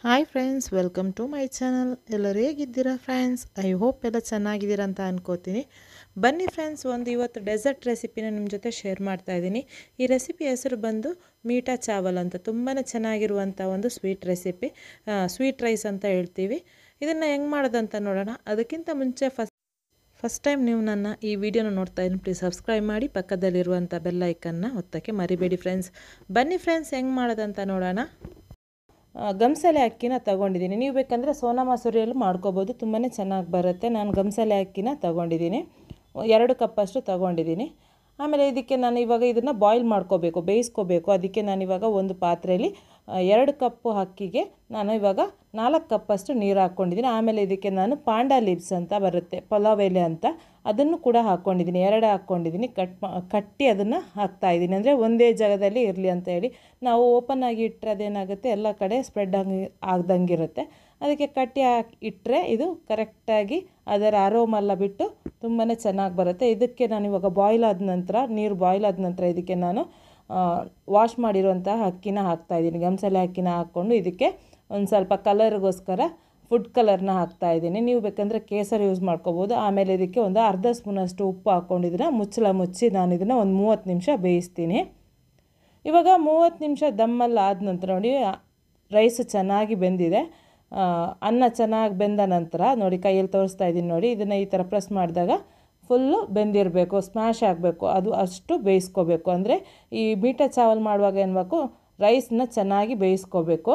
Hi friends, welcome to my channel. ಎಲ್ಲರೂ ಹೇಗಿದ್ದೀರಾ friends? I hope ಎಲ್ಲ ಚೆನ್ನಾಗಿದ್ದೀರಾ ಅಂತ ಅನ್ಕೋತೀನಿ. ಬನ್ನಿ ಫ್ರೆಂಡ್ಸ್, ಇವತ್ತು ಡೆಸರ್ಟ್ ರೆಸಿಪಿನ ನಿಮ್ಮ ಜೊತೆ ಶೇರ್ ಮಾಡ್ತಾ ಇದ್ದೀನಿ. ಈ ರೆಸಿಪಿ ಹೆಸರು ಬಂದು ಮೀಠಾ ಚಾವಲ್ ಅಂತ. ತುಂಬಾ ಚೆನ್ನಾಗಿರುವಂಥ ಒಂದು ಸ್ವೀಟ್ ರೆಸಿಪಿ, ಸ್ವೀಟ್ ರೈಸ್ ಅಂತ ಹೇಳ್ತೀವಿ. ಇದನ್ನು ಹೆಂಗೆ ಮಾಡೋದಂತ ನೋಡೋಣ. ಅದಕ್ಕಿಂತ ಮುಂಚೆ ಫಸ್ಟ್ ಟೈಮ್ ನೀವು ನನ್ನ ಈ ವಿಡಿಯೋನ ನೋಡ್ತಾ ಇದ್ದೀನಿ, ಪ್ಲೀಸ್ ಸಬ್ಸ್ಕ್ರೈಬ್ ಮಾಡಿ, ಪಕ್ಕದಲ್ಲಿರುವಂಥ ಬೆಲ್ ಐಕನ್ನ ಒತ್ತಕ್ಕೆ ಮರಿಬೇಡಿ ಫ್ರೆಂಡ್ಸ್. ಬನ್ನಿ ಫ್ರೆಂಡ್ಸ್, ಹೆಂಗೆ ಮಾಡೋದಂತ ನೋಡೋಣ. ಗಮ್ಸಲೆ ಅಕ್ಕಿನ ತೊಗೊಂಡಿದ್ದೀನಿ. ನೀವು ಬೇಕಂದರೆ ಸೋನಾ ಮಸೂರಿಯಲ್ಲೂ ಮಾಡ್ಕೋಬೋದು, ತುಂಬಾ ಚೆನ್ನಾಗಿ ಬರುತ್ತೆ. ನಾನು ಗಮ್ಸಲೆ ಅಕ್ಕಿನ ತೊಗೊಂಡಿದ್ದೀನಿ, 2 ಕಪ್ಪಷ್ಟು ತೊಗೊಂಡಿದ್ದೀನಿ. ಆಮೇಲೆ ಇದಕ್ಕೆ ನಾನು ಇವಾಗ ಇದನ್ನು ಬಾಯ್ಲ್ ಮಾಡ್ಕೋಬೇಕು, ಬೇಯಿಸ್ಕೋಬೇಕು. ಅದಕ್ಕೆ ನಾನಿವಾಗ ಒಂದು ಪಾತ್ರೆಯಲ್ಲಿ 2 ಕಪ್ಪು ಅಕ್ಕಿಗೆ ನಾನು ಇವಾಗ 4 ಕಪ್ಪಷ್ಟು ನೀರು ಹಾಕ್ಕೊಂಡಿದ್ದೀನಿ. ಆಮೇಲೆ ಇದಕ್ಕೆ ನಾನು ಪಾಂಡಾ ಲೀವ್ಸ್ ಅಂತ ಬರುತ್ತೆ, ಪಲಾವ್ ಎಲೆ ಅಂತ, ಅದನ್ನು ಕೂಡ ಹಾಕ್ಕೊಂಡಿದ್ದೀನಿ. 2 ಹಾಕ್ಕೊಂಡಿದ್ದೀನಿ. ಕಟ್ಟಿ ಅದನ್ನು ಹಾಕ್ತಾಯಿದ್ದೀನಿ, ಅಂದರೆ ಒಂದೇ ಜಾಗದಲ್ಲಿ ಇರಲಿ ಅಂತ ಹೇಳಿ. ನಾವು ಓಪನ್ ಆಗಿ ಇಟ್ಟರೆ ಅದೇನಾಗುತ್ತೆ, ಎಲ್ಲ ಕಡೆ ಸ್ಪ್ರೆಡ್ ಆಗ್ದಂಗಿರುತ್ತೆ. ಅದಕ್ಕೆ ಕಟ್ಟಿ ಇಟ್ಟರೆ ಇದು ಕರೆಕ್ಟಾಗಿ ಅದರ ಅರೋಮೆಲ್ಲ ಬಿಟ್ಟು ತುಂಬಾ ಚೆನ್ನಾಗಿ ಬರುತ್ತೆ. ಇದಕ್ಕೆ ನಾನು ಇವಾಗ ನೀರು ಬಾಯ್ಲ್ ಆದ ನಂತರ ಇದಕ್ಕೆ ನಾನು ವಾಶ್ ಮಾಡಿರುವಂತಹ ಅಕ್ಕಿನ ಹಾಕ್ತಾಯಿದ್ದೀನಿ. ಗಮ್ಸಲೆ ಅಕ್ಕಿನ ಹಾಕ್ಕೊಂಡು ಇದಕ್ಕೆ ಒಂದು ಸ್ವಲ್ಪ ಕಲರ್ಗೋಸ್ಕರ ಫುಡ್ ಕಲರ್ನ ಹಾಕ್ತಾಯಿದ್ದೀನಿ. ನೀವು ಬೇಕಂದರೆ ಕೇಸರಿ ಯೂಸ್ ಮಾಡ್ಕೋಬೋದು. ಆಮೇಲೆ ಇದಕ್ಕೆ ಒಂದು ಅರ್ಧ ಸ್ಪೂನಷ್ಟು ಉಪ್ಪು ಹಾಕ್ಕೊಂಡಿದ್ದೀನಿ. ಮುಚ್ಚಿ ನಾನು ಇದನ್ನು ಒಂದು 30 ನಿಮಿಷ ಬೇಯಿಸ್ತೀನಿ. ಇವಾಗ 30 ನಿಮಿಷ ದಮ್ಮಲ್ಲಿ ಆದ ನಂತರ ನೋಡಿ, ರೈಸ್ ಚೆನ್ನಾಗಿ ಬೆಂದಿದೆ. ಅನ್ನ ಚೆನ್ನಾಗಿ ಬೆಂದ ನಂತರ ನೋಡಿ, ಕೈಯಲ್ಲಿ ತೋರಿಸ್ತಾ ಇದ್ದೀನಿ ನೋಡಿ, ಇದನ್ನು ಈ ಥರ ಪ್ರೆಸ್ ಮಾಡಿದಾಗ ಫುಲ್ಲು ಬೆಂದಿರಬೇಕು, ಸ್ಮ್ಯಾಶ್ ಆಗಬೇಕು, ಅದು ಅಷ್ಟು ಬೇಯಿಸ್ಕೋಬೇಕು. ಅಂದರೆ ಈ ಮೀಠಾ ಚಾವಲ್ ಮಾಡುವಾಗ ಏನ್ಬೇಕು, ರೈಸನ್ನ ಚೆನ್ನಾಗಿ ಬೇಯಿಸ್ಕೋಬೇಕು.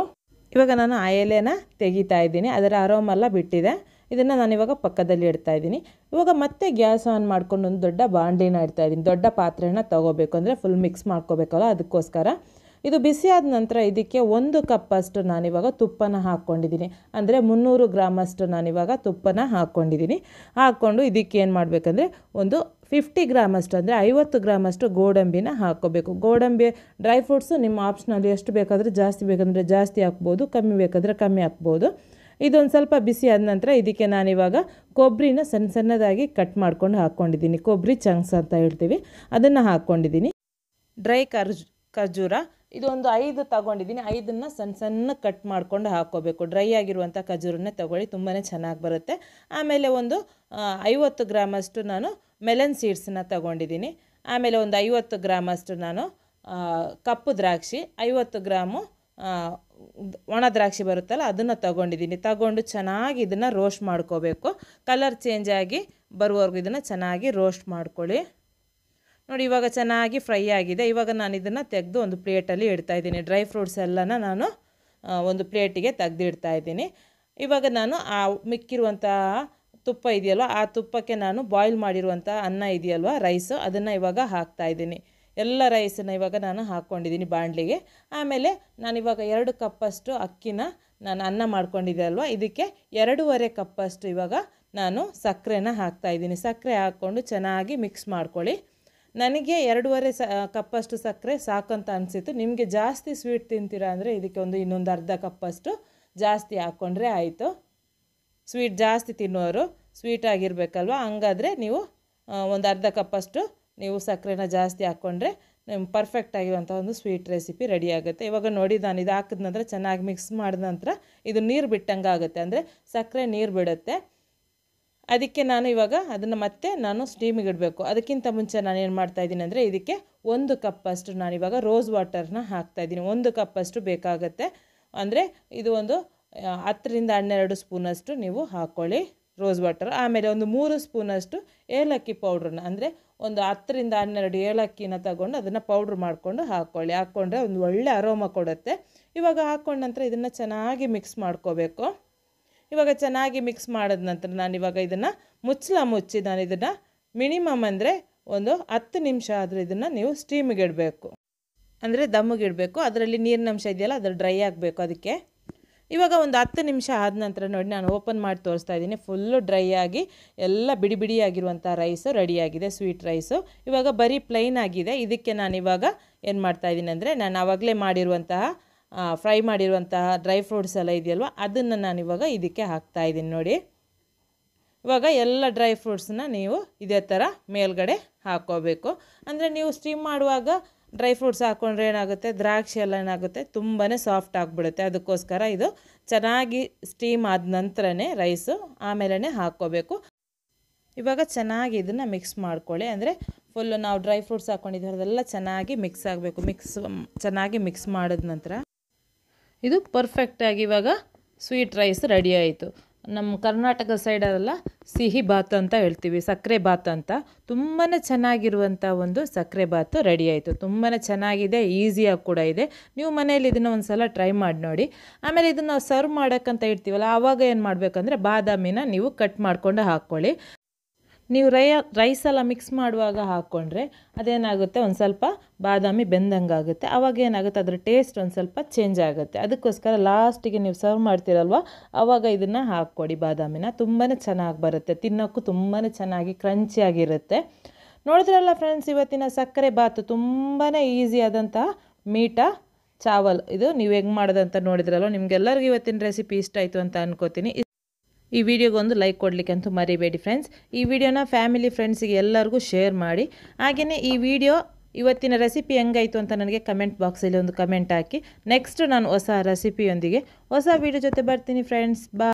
ಇವಾಗ ನಾನು ಆ ಎಲೆನ ತೆಗಿತಾ ಇದ್ದೀನಿ, ಅದರ ಅರೋಮೆಲ್ಲ ಬಿಟ್ಟಿದೆ. ಇದನ್ನು ನಾನಿವಾಗ ಪಕ್ಕದಲ್ಲಿ ಇಡ್ತಾಯಿದ್ದೀನಿ. ಇವಾಗ ಮತ್ತೆ ಗ್ಯಾಸ್ ಆನ್ ಮಾಡ್ಕೊಂಡು ಒಂದು ದೊಡ್ಡ ಬಾಣಲಿನ ಇಡ್ತಾಯಿದ್ದೀನಿ. ದೊಡ್ಡ ಪಾತ್ರೆನ ತೊಗೋಬೇಕು, ಅಂದರೆ ಫುಲ್ ಮಿಕ್ಸ್ ಮಾಡ್ಕೋಬೇಕಲ್ಲ, ಅದಕ್ಕೋಸ್ಕರ. ಇದು ಬಿಸಿ ಆದ ನಂತರ ಇದಕ್ಕೆ 1 ಕಪ್ಪಷ್ಟು ನಾನಿವಾಗ ತುಪ್ಪನ ಹಾಕ್ಕೊಂಡಿದ್ದೀನಿ. ಅಂದರೆ 300 ಗ್ರಾಮಷ್ಟು ನಾನಿವಾಗ ತುಪ್ಪನ ಹಾಕ್ಕೊಂಡು ಇದಕ್ಕೆ ಏನು ಮಾಡಬೇಕಂದ್ರೆ ಒಂದು 50 ಗ್ರಾಮಷ್ಟು, ಅಂದರೆ 50 ಗ್ರಾಮಷ್ಟು ಗೋಡಂಬಿನ ಹಾಕ್ಕೋಬೇಕು. ಗೋಡಂಬಿ ಡ್ರೈ ಫ್ರೂಟ್ಸು ನಿಮ್ಮ ಆಪ್ಷನಲ್ಲಿ, ಎಷ್ಟು ಬೇಕಾದರೆ ಜಾಸ್ತಿ ಬೇಕಂದರೆ ಜಾಸ್ತಿ ಹಾಕ್ಬೋದು, ಕಮ್ಮಿ ಬೇಕಾದರೆ ಕಮ್ಮಿ ಹಾಕ್ಬೋದು. ಇದೊಂದು ಸ್ವಲ್ಪ ಬಿಸಿ ಆದ ನಂತರ ಇದಕ್ಕೆ ನಾನಿವಾಗ ಕೊಬ್ಬರಿನ ಸಣ್ಣದಾಗಿ ಕಟ್ ಮಾಡ್ಕೊಂಡು ಹಾಕ್ಕೊಂಡಿದ್ದೀನಿ. ಕೊಬ್ಬರಿ ಚಂಕ್ಸ್ ಅಂತ ಹೇಳ್ತೀವಿ, ಅದನ್ನು ಹಾಕ್ಕೊಂಡಿದ್ದೀನಿ. ಡ್ರೈ ಖರ್ಜೂರ ಇದೊಂದು 5 ತಗೊಂಡಿದ್ದೀನಿ. 5ನ್ನು ಸಣ್ಣ ಕಟ್ ಮಾಡ್ಕೊಂಡು ಹಾಕ್ಕೋಬೇಕು. ಡ್ರೈ ಆಗಿರುವಂಥ ಖರ್ಜೂರನ್ನೇ ತೊಗೊಳ್ಳಿ, ತುಂಬಾ ಚೆನ್ನಾಗಿ ಬರುತ್ತೆ. ಆಮೇಲೆ ಒಂದು 50 ಗ್ರಾಮಷ್ಟು ನಾನು ಮೆಲನ್ ಸೀಡ್ಸನ್ನ ತೊಗೊಂಡಿದ್ದೀನಿ. ಆಮೇಲೆ ಒಂದು 50 ಗ್ರಾಮಷ್ಟು ನಾನು ಕಪ್ಪು ದ್ರಾಕ್ಷಿ, 50 ಗ್ರಾಮು ಒಣ ದ್ರಾಕ್ಷಿ ಬರುತ್ತಲ್ಲ, ಅದನ್ನು ತಗೊಂಡು ಚೆನ್ನಾಗಿ ಇದನ್ನು ರೋಸ್ಟ್ ಮಾಡ್ಕೋಬೇಕು. ಕಲರ್ ಚೇಂಜ್ ಆಗಿ ಬರುವವರೆಗೂ ಇದನ್ನು ಚೆನ್ನಾಗಿ ರೋಸ್ಟ್ ಮಾಡ್ಕೊಳ್ಳಿ. ನೋಡಿ, ಇವಾಗ ಚೆನ್ನಾಗಿ ಫ್ರೈ ಆಗಿದೆ. ಇವಾಗ ನಾನು ಇದನ್ನು ತೆಗೆದು ಒಂದು ಪ್ಲೇಟಲ್ಲಿ ಇಡ್ತಾಯಿದ್ದೀನಿ. ಡ್ರೈ ಫ್ರೂಟ್ಸ್ ಎಲ್ಲನ ನಾನು ಒಂದು ಪ್ಲೇಟಿಗೆ ತೆಗೆದು ಇಡ್ತಾಯಿದ್ದೀನಿ. ಇವಾಗ ನಾನು ಆ ಮಿಕ್ಕಿರುವಂತಹ ತುಪ್ಪ ಇದೆಯಲ್ವ, ಆ ತುಪ್ಪಕ್ಕೆ ನಾನು ಬಾಯ್ಲ್ ಮಾಡಿರುವಂಥ ಅನ್ನ ಇದೆಯಲ್ವ, ರೈಸು, ಅದನ್ನು ಇವಾಗ ಹಾಕ್ತಾಯಿದ್ದೀನಿ. ಎಲ್ಲ ರೈಸನ್ನು ಇವಾಗ ನಾನು ಹಾಕ್ಕೊಂಡಿದ್ದೀನಿ ಬಾಣಲಿಗೆ. ಆಮೇಲೆ ನಾನಿವಾಗ 2 ಕಪ್ಪಷ್ಟು ಅಕ್ಕಿನ ನಾನು ಅನ್ನ ಮಾಡ್ಕೊಂಡಿದ್ದೆ ಅಲ್ವ, ಇದಕ್ಕೆ 2.5 ಕಪ್ಪಷ್ಟು ಇವಾಗ ನಾನು ಸಕ್ಕರೆನ ಹಾಕ್ತಾಯಿದ್ದೀನಿ. ಸಕ್ಕರೆ ಹಾಕ್ಕೊಂಡು ಚೆನ್ನಾಗಿ ಮಿಕ್ಸ್ ಮಾಡ್ಕೊಳ್ಳಿ. ನನಗೆ 2.5 ಕಪ್ಪಷ್ಟು ಸಕ್ಕರೆ ಸಾಕಂತ ಅನಿಸಿತ್ತು. ನಿಮಗೆ ಜಾಸ್ತಿ ಸ್ವೀಟ್ ತಿಂತೀರಾ ಅಂದರೆ ಇದಕ್ಕೆ ಇನ್ನೊಂದು ಅರ್ಧ ಕಪ್ಪಷ್ಟು ಜಾಸ್ತಿ ಹಾಕ್ಕೊಂಡ್ರೆ ಆಯಿತು. ಸ್ವೀಟ್ ಜಾಸ್ತಿ ತಿನ್ನೋರು, ಸ್ವೀಟ್ ಆಗಿರಬೇಕಲ್ವ, ಹಂಗಾದರೆ ನೀವು ಒಂದು ಅರ್ಧ ಕಪ್ಪಷ್ಟು ನೀವು ಸಕ್ಕರೆನ ಜಾಸ್ತಿ ಹಾಕ್ಕೊಂಡ್ರೆ ನಿಮ್ಮ ಪರ್ಫೆಕ್ಟ್ ಆಗಿರುವಂಥ ಒಂದು ಸ್ವೀಟ್ ರೆಸಿಪಿ ರೆಡಿ ಆಗುತ್ತೆ. ಇವಾಗ ನೋಡಿ, ನಾನು ಇದು ಹಾಕಿದ ನಂತರ ಚೆನ್ನಾಗಿ ಮಿಕ್ಸ್ ಮಾಡಿದ ನಂತರ ಇದು ನೀರು ಬಿಟ್ಟಂಗೆ ಆಗುತ್ತೆ, ಅಂದರೆ ಸಕ್ಕರೆ ನೀರು ಬಿಡುತ್ತೆ. ಅದಕ್ಕೆ ನಾನು ಇವಾಗ ಅದನ್ನು ಮತ್ತೆ ಸ್ಟೀಮಿಗೆ ಇಡಬೇಕು. ಅದಕ್ಕಿಂತ ಮುಂಚೆ ನಾನು ಏನು ಮಾಡ್ತಾಯಿದ್ದೀನಿ ಅಂದರೆ ಇದಕ್ಕೆ 1 ಕಪ್ಪಷ್ಟು ನಾನಿವಾಗ ರೋಸ್ ವಾಟರ್ನ ಹಾಕ್ತಾಯಿದ್ದೀನಿ. 1 ಕಪ್ಪಷ್ಟು ಬೇಕಾಗುತ್ತೆ, ಅಂದರೆ ಇದು ಒಂದು 10ರಿಂದ 12 ಸ್ಪೂನಷ್ಟು ನೀವು ಹಾಕ್ಕೊಳ್ಳಿ ರೋಸ್ ವಾಟರ್. ಆಮೇಲೆ ಒಂದು 3 ಸ್ಪೂನಷ್ಟು ಏಲಕ್ಕಿ ಪೌಡ್ರನ್ನ, ಅಂದರೆ ಒಂದು 10ರಿಂದ 12 ಏಲಕ್ಕಿನ ತಗೊಂಡು ಅದನ್ನು ಪೌಡ್ರ್ ಮಾಡಿಕೊಂಡು ಹಾಕ್ಕೊಂಡ್ರೆ ಒಂದು ಒಳ್ಳೆ ಅರೋಮ ಕೊಡುತ್ತೆ. ಇವಾಗ ಹಾಕ್ಕೊಂಡ ನಂತರ ಇದನ್ನು ಚೆನ್ನಾಗಿ ಮಿಕ್ಸ್ ಮಾಡ್ಕೋಬೇಕು. ಇವಾಗ ಚೆನ್ನಾಗಿ ಮಿಕ್ಸ್ ಮಾಡಿದ ನಂತರ ನಾನಿವಾಗ ಇದನ್ನು ಮುಚ್ಚಿ ನಾನು ಇದನ್ನು ಮಿನಿಮಮ್ ಅಂದರೆ ಒಂದು 10 ನಿಮಿಷ ಆದರೆ ಇದನ್ನು ನೀವು ಸ್ಟೀಮಿಗೆ ಇಡಬೇಕು, ಅಂದರೆ ದಮ್ಮಿಗೆ ಇಡಬೇಕು. ಅದರಲ್ಲಿ ನೀರಿನಂಶ ಇದೆಯಲ್ಲ, ಅದು ಡ್ರೈ ಆಗಬೇಕು. ಅದಕ್ಕೆ ಇವಾಗ ಒಂದು 10 ನಿಮಿಷ ಆದ ನಂತರ ನೋಡಿ, ನಾನು ಓಪನ್ ಮಾಡಿ ತೋರಿಸ್ತಾ ಇದ್ದೀನಿ. ಫುಲ್ಲು ಡ್ರೈ ಆಗಿ ಎಲ್ಲ ಬಿಡಿ ಆಗಿರುವಂಥ ರೈಸು ರೆಡಿಯಾಗಿದೆ, ಸ್ವೀಟ್ ರೈಸು. ಇವಾಗ ಬರೀ ಪ್ಲೈನ್ ಆಗಿದೆ. ಇದಕ್ಕೆ ನಾನಿವಾಗ ಏನು ಮಾಡ್ತಾಯಿದ್ದೀನಿ ಅಂದರೆ, ನಾನು ಆವಾಗಲೇ ಮಾಡಿರುವಂತಹ ಫ್ರೈ ಮಾಡಿರುವಂತಹ ಡ್ರೈ ಫ್ರೂಟ್ಸ್ ಎಲ್ಲ ಇದೆಯಲ್ವ, ಅದನ್ನು ನಾನಿವಾಗ ಇದಕ್ಕೆ ಹಾಕ್ತಾಯಿದ್ದೀನಿ. ನೋಡಿ, ಇವಾಗ ಎಲ್ಲ ಡ್ರೈ ಫ್ರೂಟ್ಸನ್ನ ನೀವು ಇದೇ ಥರ ಮೇಲ್ಗಡೆ ಹಾಕ್ಕೋಬೇಕು. ಅಂದರೆ ನೀವು ಸ್ಟೀಮ್ ಮಾಡುವಾಗ ಡ್ರೈ ಫ್ರೂಟ್ಸ್ ಹಾಕ್ಕೊಂಡ್ರೆ ಏನಾಗುತ್ತೆ, ದ್ರಾಕ್ಷಿ ಎಲ್ಲ ಏನಾಗುತ್ತೆ ತುಂಬಾ ಸಾಫ್ಟ್ ಆಗಿಬಿಡುತ್ತೆ. ಅದಕ್ಕೋಸ್ಕರ ಇದು ಚೆನ್ನಾಗಿ ಸ್ಟೀಮ್ ಆದ ನಂತರನೇ ರೈಸು ಆಮೇಲೆ ಹಾಕ್ಕೋಬೇಕು. ಇವಾಗ ಚೆನ್ನಾಗಿ ಇದನ್ನು ಮಿಕ್ಸ್ ಮಾಡ್ಕೊಳ್ಳಿ. ಅಂದರೆ ಫುಲ್ಲು ನಾವು ಡ್ರೈ ಫ್ರೂಟ್ಸ್ ಹಾಕ್ಕೊಂಡಿದ್ದೀವಿ ಅದೆಲ್ಲ ಚೆನ್ನಾಗಿ ಮಿಕ್ಸ್ ಆಗಬೇಕು. ಚೆನ್ನಾಗಿ ಮಿಕ್ಸ್ ಮಾಡಿದ ನಂತರ ಇದು ಪರ್ಫೆಕ್ಟಾಗಿ ಇವಾಗ ಸ್ವೀಟ್ ರೈಸ್ ರೆಡಿ ಆಯಿತು. ನಮ್ಮ ಕರ್ನಾಟಕ ಸೈಡಲ್ಲೆಲ್ಲ ಸಿಹಿ ಬಾತ್ ಅಂತ ಹೇಳ್ತೀವಿ, ಸಕ್ಕರೆ ಬಾತ್ ಅಂತ. ತುಂಬಾ ಚೆನ್ನಾಗಿರುವಂಥ ಒಂದು ಸಕ್ಕರೆ ಬಾತು ರೆಡಿ ಆಯಿತು. ತುಂಬಾ ಚೆನ್ನಾಗಿದೆ, ಈಸಿಯಾಗಿ ಕೂಡ ಇದೆ. ನೀವು ಮನೇಲಿ ಇದನ್ನು ಒಂದು ಸಲ ಟ್ರೈ ಮಾಡಿ ನೋಡಿ. ಆಮೇಲೆ ಇದನ್ನು ನಾವು ಸರ್ವ್ ಮಾಡೋಕ್ಕಂತ ಇಡ್ತೀವಲ್ಲ, ಆವಾಗ ಏನು ಮಾಡಬೇಕಂದ್ರೆ ಬಾದಾಮಿನ ನೀವು ಕಟ್ ಮಾಡ್ಕೊಂಡು ಹಾಕ್ಕೊಳ್ಳಿ. ನೀವು ರೈಸೆಲ್ಲ ಮಿಕ್ಸ್ ಮಾಡುವಾಗ ಹಾಕ್ಕೊಂಡ್ರೆ ಅದೇನಾಗುತ್ತೆ, ಒಂದು ಸ್ವಲ್ಪ ಬಾದಾಮಿ ಬೆಂದಂಗೆ ಆಗುತ್ತೆ. ಆವಾಗ ಏನಾಗುತ್ತೆ, ಅದರ ಟೇಸ್ಟ್ ಒಂದು ಸ್ವಲ್ಪ ಚೇಂಜ್ ಆಗುತ್ತೆ. ಅದಕ್ಕೋಸ್ಕರ ಲಾಸ್ಟಿಗೆ ನೀವು ಸರ್ವ್ ಮಾಡ್ತೀರಲ್ವ, ಆವಾಗ ಇದನ್ನು ಹಾಕ್ಕೊಡಿ ಬಾದಾಮಿನ. ತುಂಬಾ ಚೆನ್ನಾಗಿ ಬರುತ್ತೆ, ತಿನ್ನೋಕ್ಕೂ ತುಂಬಾ ಚೆನ್ನಾಗಿ ಕ್ರಂಚಿಯಾಗಿರುತ್ತೆ. ನೋಡಿದ್ರಲ್ಲ ಫ್ರೆಂಡ್ಸ್, ಇವತ್ತಿನ ಸಕ್ಕರೆ ಬಾತು ತುಂಬಾ ಈಸಿ ಆದಂತಹ ಮೀಠಾ ಚಾವಲ್. ಇದು ನೀವು ಹೆಂಗೆ ಮಾಡೋದಂತ ನೋಡಿದ್ರಲ್ವ. ನಿಮಗೆಲ್ಲರಿಗೂ ಇವತ್ತಿನ ರೆಸಿಪಿ ಇಷ್ಟ ಆಯಿತು ಅಂತ ಅನ್ಕೋತೀನಿ. ಈ ವಿಡಿಯೋಗೊಂದು ಲೈಕ್ ಕೊಡಲಿಕ್ಕೆ ಅಂತೂ ಮರಿಬೇಡಿ ಫ್ರೆಂಡ್ಸ್. ಈ ವಿಡಿಯೋನ ಫ್ಯಾಮಿಲಿ ಫ್ರೆಂಡ್ಸಿಗೆ ಎಲ್ಲರಿಗೂ ಶೇರ್ ಮಾಡಿ. ಹಾಗೆಯೇ ಈ ವಿಡಿಯೋ ಇವತ್ತಿನ ರೆಸಿಪಿ ಹೆಂಗಾಯಿತು ಅಂತ ನನಗೆ ಕಮೆಂಟ್ ಬಾಕ್ಸಲ್ಲಿ ಒಂದು ಕಮೆಂಟ್ ಹಾಕಿ. ನೆಕ್ಸ್ಟ್ ನಾನು ಹೊಸ ರೆಸಿಪಿಯೊಂದಿಗೆ ಹೊಸ ವಿಡಿಯೋ ಜೊತೆ ಬರ್ತೀನಿ ಫ್ರೆಂಡ್ಸ್. ಬಾಯ್.